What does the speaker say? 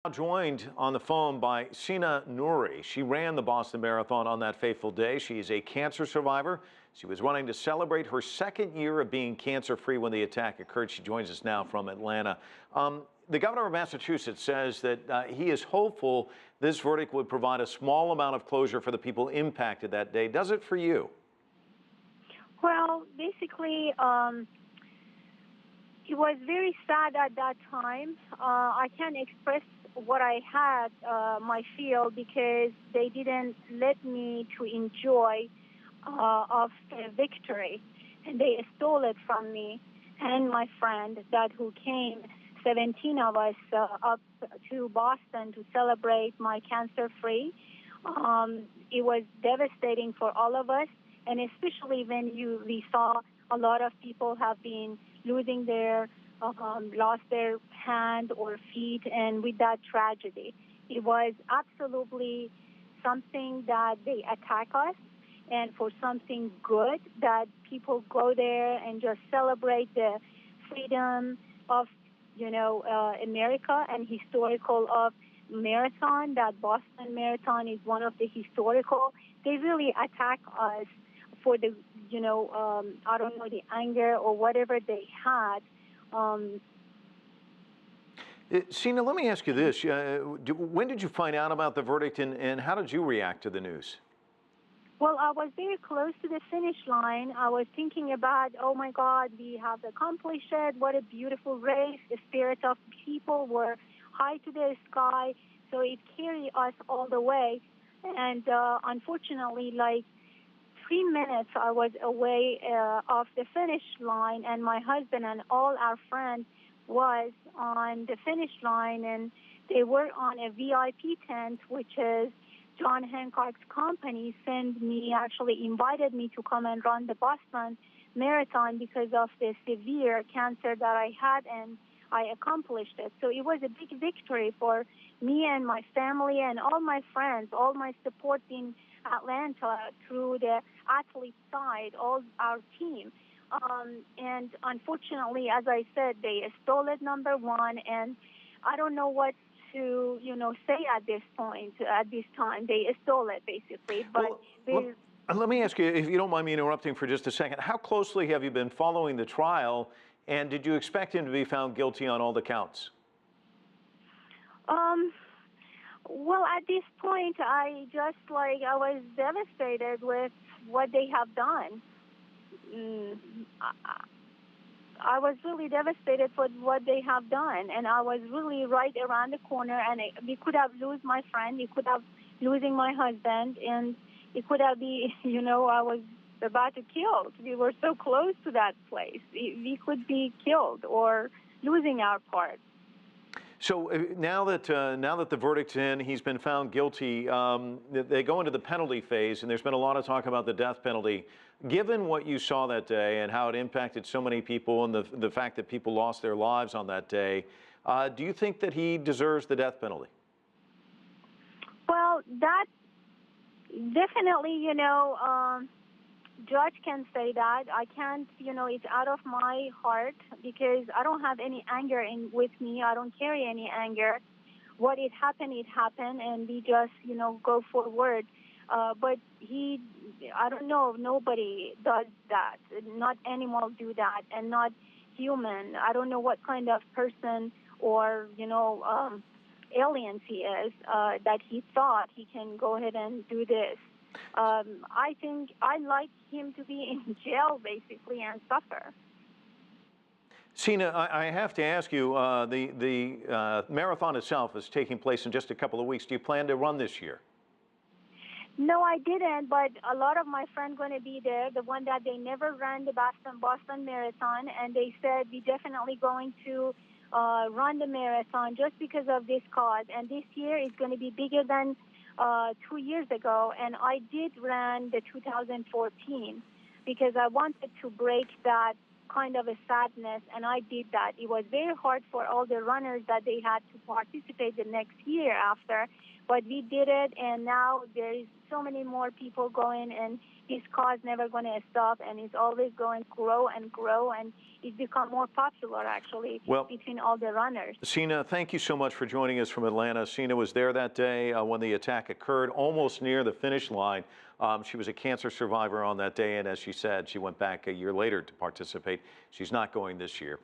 Joined on the phone by Sina Noori. She ran the Boston Marathon on that fateful day. She is a cancer survivor. She was running to celebrate her second year of being cancer-free when the attack occurred. She joins us now from Atlanta. The governor of Massachusetts says that he is hopeful this verdict would provide a small amount of closure for the people impacted that day. Does it for you? Well, basically, it was very sad at that time. I can't express what I had, my feel, because they didn't let me to enjoy of the victory, and they stole it from me and my friend that who came, 17 of us, up to Boston to celebrate my cancer-free. It was devastating for all of us, and especially when we saw a lot of people have been losing their lost their hand or feet, and with that tragedy, it was absolutely something that they attack us, and for something good that people go there and just celebrate the freedom of America and historical of marathon. That Boston Marathon is one of the historical. They really attack us for the I don't know, the anger or whatever they had. Sina, let me ask you this. When did you find out about the verdict, and how did you react to the news? Well, I was very close to the finish line. I was thinking about, oh my God, we have accomplished it. What a beautiful race. The spirit of people were high to the sky. So it carried us all the way. And unfortunately, like 3 minutes, I was away off the finish line, and my husband and all our friends was on the finish line, and they were on a VIP tent, which is John Hancock's company actually invited me to come and run the Boston Marathon because of the severe cancer that I had, and I accomplished it. So it was a big victory for me and my family and all my friends, all my support in Atlanta through the athlete side, all our team. And unfortunately, as I said, they stole it, number one, and I don't know what to, say at this point, at this time. They stole it, basically. But let me ask you, if you don't mind me interrupting for just a second, how closely have you been following the trial, and did you expect him to be found guilty on all the counts? Well, at this point, I was devastated with what they have done. I was really devastated for what they have done, and I was really right around the corner, and we could have lost my friend, we could have losing my husband, and it could have been, I was about to kill. We were so close to that place. We could be killed or losing our part. So now that the verdict's in, he's been found guilty, they go into the penalty phase, and there's been a lot of talk about the death penalty. Given what you saw that day and how it impacted so many people, and the fact that people lost their lives on that day, do you think that he deserves the death penalty? Well, that definitely, judge can say that. I can't, it's out of my heart because I don't have any anger with me. I don't carry any anger. What it happened, and we just, go forward. But I don't know, nobody does that. Not animals do that, and not human. I don't know what kind of person or, aliens he is, that he thought he can go ahead and do this. I think I'd like him to be in jail, basically, and suffer. Sina, I have to ask you, the marathon itself is taking place in just a couple of weeks. Do you plan to run this year? No, I didn't, but a lot of my friends going to be there, the one that they never ran the Boston Marathon, and they said we're definitely going to run the marathon just because of this cause. And this year is going to be bigger than 2 years ago, and I did run the 2014 because I wanted to break that kind of a sadness, and I did that. It was very hard for all the runners that they had to participate the next year after, but we did it, and now there is so many more people going, and his cause never going to stop, and it's always going to grow and grow, and it's become more popular actually between all the runners. Sina, thank you so much for joining us from Atlanta. Sina was there that day when the attack occurred, almost near the finish line. She was a cancer survivor on that day, and as she said, she went back a year later to participate. She's not going this year.